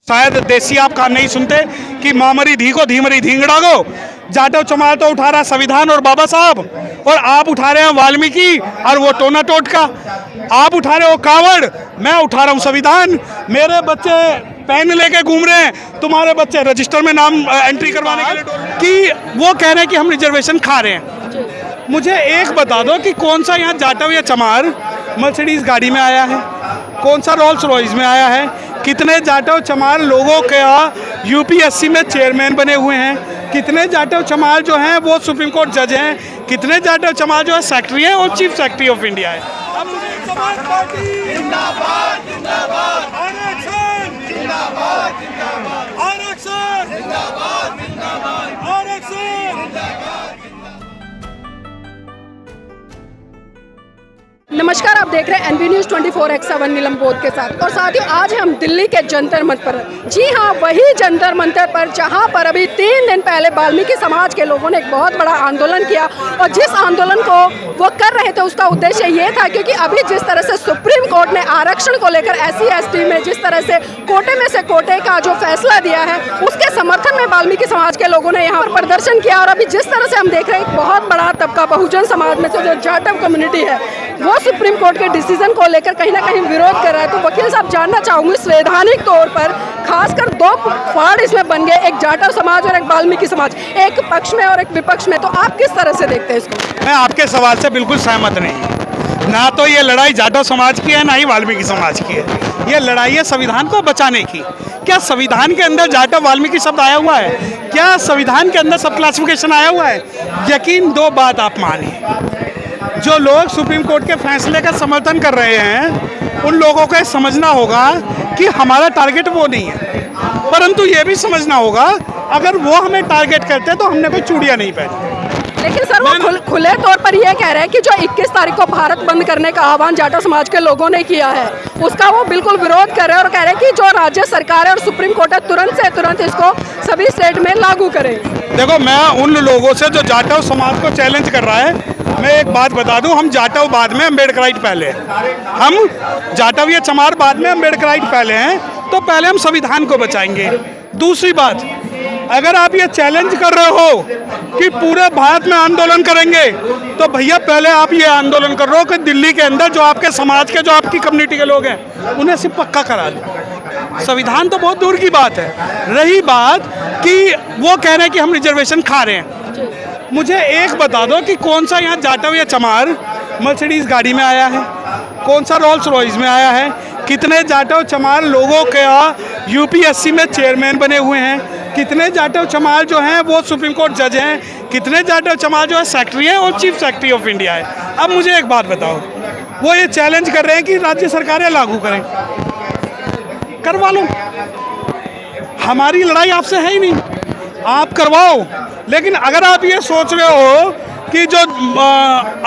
शायद देसी आप कान नहीं सुनते कि मामरी धी को धीमरी धींगड़ा को जाटव चमार तो उठा रहा संविधान और बाबा साहब, और आप उठा रहे हैं वाल्मीकि और वो टोना टोटका। आप उठा रहे हो कावड़, मैं उठा रहा हूँ संविधान। मेरे बच्चे पेन लेके घूम रहे हैं, तुम्हारे बच्चे रजिस्टर में नाम एंट्री करवाने के लिए कि वो कह रहे हैं कि हम रिजर्वेशन खा रहे हैं। मुझे एक बता दो कि कौन सा यहाँ जाटव या चमार मर्सिडीज गाड़ी में आया है, कौन सा रोल्स रॉयस में आया है, कितने जाटव चमार लोगों के यूपीएससी में चेयरमैन बने हुए हैं, कितने जाटव चमार जो हैं वो सुप्रीम कोर्ट जज हैं, कितने जाटव चमार जो है सेक्रेटरी हैं और चीफ सेक्रेटरी ऑफ इंडिया है। अब समाज पार्टी जिंदाबाद जिंदाबाद, आरक्षण जिंदाबाद जिंदाबाद, आरक्षण जिंदाबाद जिंदाबाद, आरक्षण जिंदाबाद। नमस्कार, आप देख रहे हैं एनबी न्यूज़ 24x7 नीलम बोध के साथ। और साथियों, आज हम दिल्ली के जंतर मंतर पर, जी हाँ, वही जंतर मंतर पर जहां पर अभी 3 दिन पहले वाल्मीकि समाज के लोगों ने एक बहुत बड़ा आंदोलन किया। और जिस आंदोलन को वो कर रहे थे उसका उद्देश्य ये था, क्योंकि अभी जिस तरह से सुप्रीम कोर्ट ने आरक्षण को लेकर SC/ST में जिस तरह से कोटे में से कोटे का जो फैसला दिया है, उसके समर्थन में वाल्मीकि समाज के लोगों ने यहाँ पर प्रदर्शन किया। और अभी जिस तरह से हम देख रहे हैं, बहुत बड़ा तबका बहुजन समाज में से जो जाटव कम्युनिटी है वो सुप्रीम कोर्ट के डिसीजन को लेकर कहीं ना कहीं विरोध कर रहा है। तो वकील साहब, जानना चाहूंगी, संवैधानिक तौर पर खासकर 2 फाड़ इसमें बन गए, एक जाटव समाज और एक वाल्मीकि समाज, एक पक्ष में और एक विपक्ष में। तो आप किस तरह से देखते हैं इसको? मैं आपके सवाल से बिल्कुल सहमत नहीं। ना तो ये लड़ाई जाटव समाज की है, ना ही वाल्मीकि समाज की है। ये लड़ाई है संविधान को बचाने की। क्या संविधान के अंदर जाटव वाल्मीकि शब्द आया हुआ है? क्या संविधान के अंदर सब क्लासिफिकेशन आया हुआ है? यकीन 2 बात आप मानिए, जो लोग सुप्रीम कोर्ट के फैसले का समर्थन कर रहे हैं उन लोगों को समझना होगा कि हमारा टारगेट वो नहीं है, परंतु ये भी समझना होगा अगर वो हमें टारगेट करते तो हमने कोई चूड़ियाँ नहीं पहनी। लेकिन सर, वो खुले तौर पर यह कह रहे हैं कि जो 21 तारीख को भारत बंद करने का आह्वान जाटव समाज के लोगों ने किया है, उसका वो बिल्कुल विरोध कर रहे हैं और कह रहे हैं कि जो राज्य सरकार है और सुप्रीम कोर्ट है, तुरंत से तुरंत इसको सभी स्टेट में लागू करें। देखो, मैं उन लोगों से जो जाटव समाज को चैलेंज कर रहा है, मैं एक बात बता दूं, हम जाटव बाद में, अम्बेडकराइट पहले हैं। हम जाटव या चमार बाद में, अम्बेडकराइट पहले हैं। तो पहले हम संविधान को बचाएंगे। दूसरी बात, अगर आप ये चैलेंज कर रहे हो कि पूरे भारत में आंदोलन करेंगे, तो भैया पहले आप ये आंदोलन कर रहे हो कि दिल्ली के अंदर जो आपके समाज के, जो आपकी कम्युनिटी के लोग हैं, उन्हें सिर्फ पक्का करा दो। संविधान तो बहुत दूर की बात है। रही बात कि वो कह रहे हैं कि हम रिजर्वेशन खा रहे हैं, मुझे एक बता दो कि कौन सा यहाँ जाटव या चमार मर्सिडीज गाड़ी में आया है, कौन सा रोल्स रॉयस में आया है, कितने जाटव चमार लोगों के यूपीएससी में चेयरमैन बने हुए हैं, कितने जाटव चमार जो हैं वो सुप्रीम कोर्ट जज हैं, कितने जाटव चमार जो है सेक्रेटरी हैं और चीफ सेक्रेटरी ऑफ इंडिया है। अब मुझे एक बात बताओ, वो ये चैलेंज कर रहे हैं कि राज्य सरकारें लागू करें, करवा लो। हमारी लड़ाई आपसे है ही नहीं, आप करवाओ। लेकिन अगर आप ये सोच रहे हो कि जो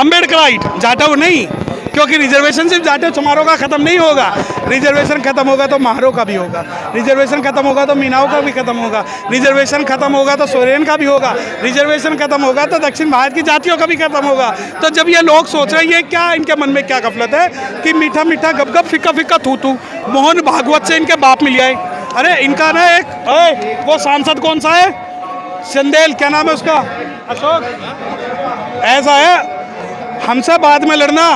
अम्बेडकराइट, जाटव नहीं, क्योंकि रिजर्वेशन सिर्फ जाटव चमारों का ख़त्म नहीं होगा, रिजर्वेशन ख़त्म होगा तो महारों का भी होगा, रिजर्वेशन ख़त्म होगा तो मीनाओं का भी ख़त्म होगा, रिजर्वेशन ख़त्म होगा तो सोरेन का भी होगा, रिजर्वेशन ख़त्म होगा तो दक्षिण भारत की जातियों का भी ख़त्म होगा। तो जब ये लोग सोच रहे हैं, ये क्या इनके मन में क्या गफलत है कि मीठा मीठा गप गप फिक्का फिक्का थू थू, मोहन भागवत से इनके बाप मिल जाए। अरे इनका ना एक वो सांसद कौन सा है, चंदेल, क्या नाम है उसका, अशोक, ऐसा है। हमसे बाद में लड़ना,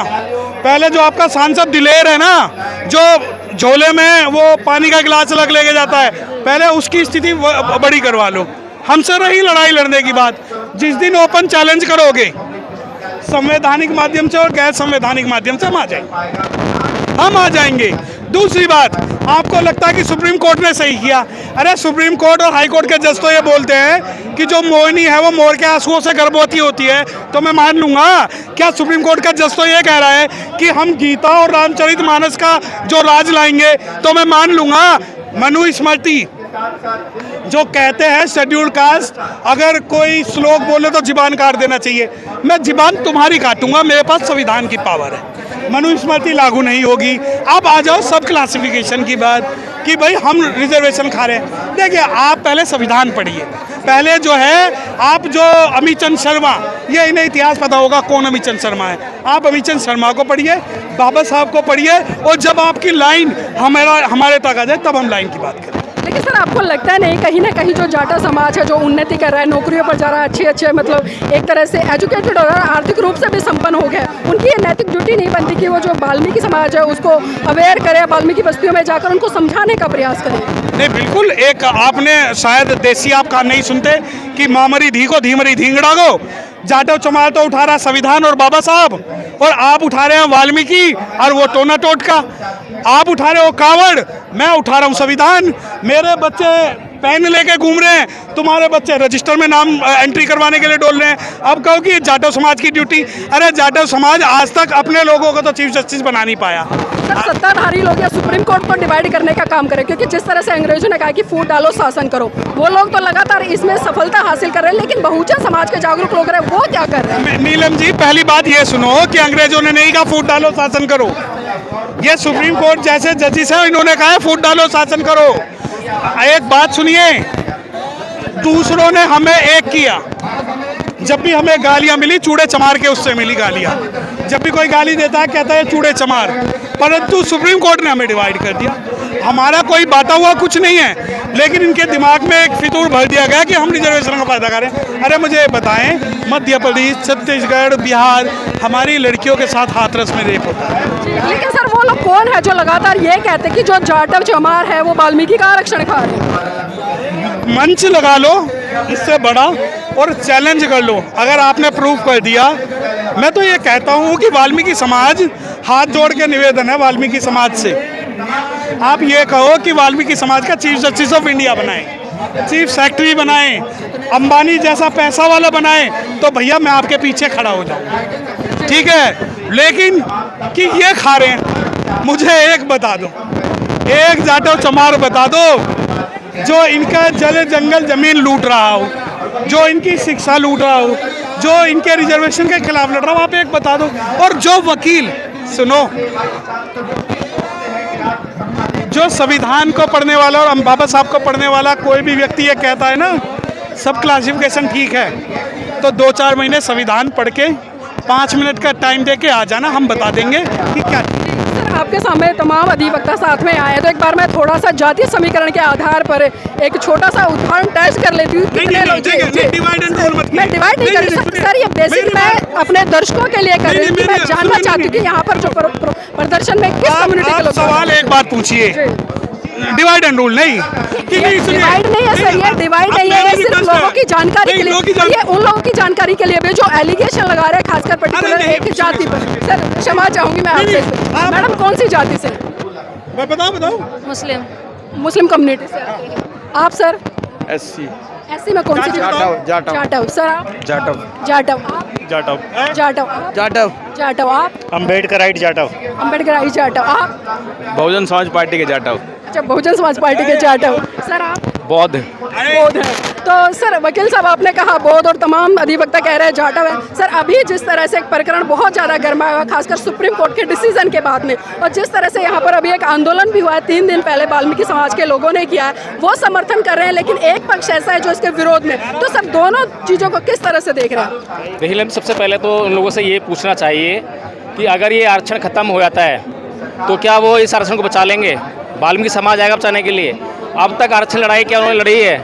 पहले जो आपका सांसद दिलेर है ना, जो झोले में वो पानी का गिलास अलग लेके जाता है, पहले उसकी स्थिति बड़ी करवा लो। हमसे रही लड़ाई लड़ने की बात। जिस दिन ओपन चैलेंज करोगे संवैधानिक माध्यम से और गैर संवैधानिक माध्यम से, हम आ जाएंगे। दूसरी बात, आपको लगता है कि सुप्रीम कोर्ट ने सही किया। अरे सुप्रीम कोर्ट और हाई कोर्ट के जज तो ये बोलते हैं कि जो मोहिनी है वो मोर के आंसुओं से गर्भवती होती है, तो मैं मान लूंगा। क्या सुप्रीम कोर्ट का जज तो ये कह रहा है कि हम गीता और रामचरितमानस का जो राज लाएंगे, तो मैं मान लूंगा। मनुस्मृति जो कहते हैं शेड्यूल कास्ट, अगर कोई श्लोक बोले तो जीबान काट देना चाहिए, मैं जीबान तुम्हारी काटूंगा, मेरे पास संविधान की पावर है। मनुस्मृति लागू नहीं होगी। अब आ जाओ सब क्लासिफिकेशन की बात कि भाई हम रिजर्वेशन खा रहे हैं। देखिए, आप पहले संविधान पढ़िए, पहले जो है आप जो अमितचंद शर्मा, ये इन्हें इतिहास पता होगा कौन अमितचंद शर्मा है, आप अमितचंद शर्मा को पढ़िए, बाबा साहब को पढ़िए, और जब आपकी लाइन हमारे तक आ जाए तब हम लाइन की बात करें। लेकिन सर आपको लगता है नहीं कहीं ना कहीं जो जाटा समाज है जो उन्नति कर रहा है, नौकरियों पर जा रहा है, अच्छे मतलब एक तरह से एजुकेटेड हो रहा है, आर्थिक रूप से भी संपन्न हो गया, उनकी ये नैतिक ड्यूटी नहीं बनती कि वो जो वाल्मीकि समाज है उसको अवेयर करे, वाल्मीकि बस्तियों में जाकर उनको समझाने का प्रयास करें? नहीं, बिल्कुल। एक आपने शायद देसी आप का नहीं सुनते कि मामरी धी को धीमरी धींगड़ा को, जाटव चमार तो उठा रहा संविधान और बाबा साहब, और आप उठा रहे हैं वाल्मीकि और वो टोना टोटका। आप उठा रहे हो कावड़, मैं उठा रहा हूँ संविधान। मेरे बच्चे पेन लेके घूम रहे हैं, तुम्हारे बच्चे रजिस्टर में नाम एंट्री करवाने के लिए डोल रहे हैं। अब कहो कि जाटव समाज की ड्यूटी, अरे जाटव समाज आज तक अपने लोगों को तो चीफ जस्टिस बना नहीं पाया। सर सत्ताधारी लोग या सुप्रीम कोर्ट को डिवाइड करने का काम करें, क्योंकि जिस तरह से अंग्रेजों ने कहा कि फूट डालो शासन करो, वो लोग तो लगातार इसमें सफलता हासिल कर रहे हैं, लेकिन बहुजन समाज के जागरूक लोग रहे वो क्या कर रहे हैं? नीलम जी, पहली बात ये सुनो कि अंग्रेजों ने नहीं कहा फूट डालो शासन करो। ये सुप्रीम कोर्ट जैसे जजिस है, इन्होंने कहा है फूट डालो शासन करो। एक बात सुनिए, दूसरों ने हमें एक किया। जब भी हमें गालियां मिली, चूड़े चमार के उससे मिली गालियां। जब भी कोई गाली देता है कहता है चूड़े चमार, परंतु सुप्रीम कोर्ट ने हमें डिवाइड कर दिया। हमारा कोई बांटा हुआ कुछ नहीं है, लेकिन इनके दिमाग में एक फितूर भर दिया गया कि हम रिजर्वेशन का फायदा करें। अरे मुझे बताएं, मध्य प्रदेश, छत्तीसगढ़, बिहार, हमारी लड़कियों के साथ हाथरस में रेप होता है। लेकिन सर वो लोग कौन है जो लगातार ये कहते हैं कि जो जाटव चमार है वो वाल्मीकि का आरक्षण खा रहे हैं? मंच लगा लो इससे बड़ा और चैलेंज कर लो। अगर आपने प्रूव कर दिया, मैं तो ये कहता हूँ कि वाल्मीकि समाज, हाथ जोड़ के निवेदन है वाल्मीकि समाज से, आप ये कहो कि वाल्मीकि समाज का चीफ जस्टिस ऑफ इंडिया बनाएं, चीफ सेक्रेटरी बनाएं, अंबानी जैसा पैसा वाला बनाएं, तो भैया मैं आपके पीछे खड़ा हो जाऊँ, ठीक है। लेकिन कि ये खा रहे हैं, मुझे एक बता दो, एक जाटव चमार बता दो जो इनका जल जंगल जमीन लूट रहा हो, जो इनकी शिक्षा लूट रहा हो, जो इनके रिजर्वेशन के खिलाफ लड़ रहा हो, आप एक बता दो। और जो वकील, सुनो, जो संविधान को पढ़ने वाला और बाबा साहब को पढ़ने वाला कोई भी व्यक्ति ये कहता है ना सब क्लासिफिकेशन ठीक है, तो 2-4 महीने संविधान पढ़ के 5 मिनट का टाइम दे के आ जाना, हम बता देंगे कि क्या। सर आपके सामने तमाम अधिवक्ता साथ में आए, तो एक बार मैं थोड़ा सा जातीय समीकरण के आधार पर एक छोटा सा उदाहरण टेस्ट कर लेती हूँ। मैं डिवाइड नहीं कर रही सर, ये बेसिक मैं अपने दर्शकों के लिए कर रही हूँ कि मैं जानना चाहती हूँ कि यहाँ पर जो प्रदर्शन में किस कम्युनिटी के लोग। सवाल एक बात पूछिए, डिवाइड एंड रूल नहीं, डिवाइड नहीं है सर, ये डिवाइड नहीं है, ये सिर्फ लोगों की जानकारी के लिए, ये उन लोगों की जानकारी के लिए भी जो एलिगेशन लगा रहे हैं खासकर पर्टिकुलर एक जाति पर। सर क्षमा चाहूंगी मैं आपसे, मैडम कौन सी जाति से? बताओ। मुस्लिम कम्युनिटी से। आप सर? एससी में कौन सी जाति? जाटव। सर आप? जाटव। आप? अम्बेडकराइट जाटव। अम्बेडकराइट जाटव। आप? बहुजन समाज पार्टी के जाटव। अच्छा, बहुजन समाज पार्टी के जाटव। सर आप? बौद्ध है। तो सर वकील साहब आपने कहा बौद्ध और तमाम अधिवक्ता कह रहे हैं जाटव है। सर अभी जिस तरह से एक प्रकरण बहुत ज़्यादा गर्माया हुआ, खासकर सुप्रीम कोर्ट के डिसीजन के बाद में, और जिस तरह से यहाँ पर अभी एक आंदोलन भी हुआ है 3 दिन पहले वाल्मीकि समाज के लोगों ने किया है, वो समर्थन कर रहे हैं, लेकिन एक पक्ष ऐसा है जो इसके विरोध में। तो सब दोनों चीज़ों को किस तरह से देख रहे हैं? देखिए, सबसे पहले तो उन लोगों से ये पूछना चाहिए कि अगर ये आरक्षण खत्म हो जाता है तो क्या वो इस आरक्षण को बचा लेंगे? वाल्मीकि समाज आएगा बचाने के लिए? अब तक आरक्षण लड़ाई क्या उन्होंने लड़ी है?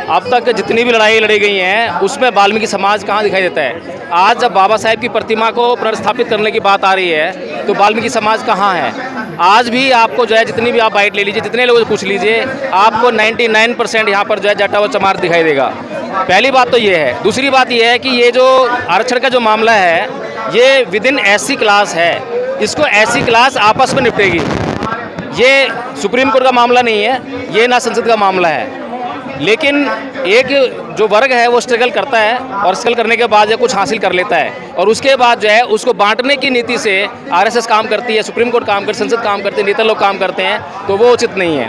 अब तक जितनी भी लड़ाई लड़ी गई हैं उसमें वाल्मीकि समाज कहाँ दिखाई देता है? आज जब बाबा साहेब की प्रतिमा को पुनर्स्थापित करने की बात आ रही है तो वाल्मीकि समाज कहाँ है? आज भी आपको जो है जितनी भी आप बाइट ले लीजिए, जितने लोगों से पूछ लीजिए, आपको 99% यहाँ पर जो है जाटा व चमार दिखाई देगा। पहली बात तो ये है। दूसरी बात ये है कि ये जो आरक्षण का जो मामला है ये विद इन एससी क्लास है, इसको एससी क्लास आपस में निपटेगी। ये सुप्रीम कोर्ट का मामला नहीं है, ये ना संसद का मामला है। लेकिन एक जो वर्ग है वो स्ट्रगल करता है और स्ट्रगल करने के बाद जो कुछ हासिल कर लेता है और उसके बाद जो है उसको बांटने की नीति से आरएसएस काम करती है, सुप्रीम कोर्ट काम करती है, संसद काम करती है, नेता लोग काम करते हैं, तो वो उचित नहीं है।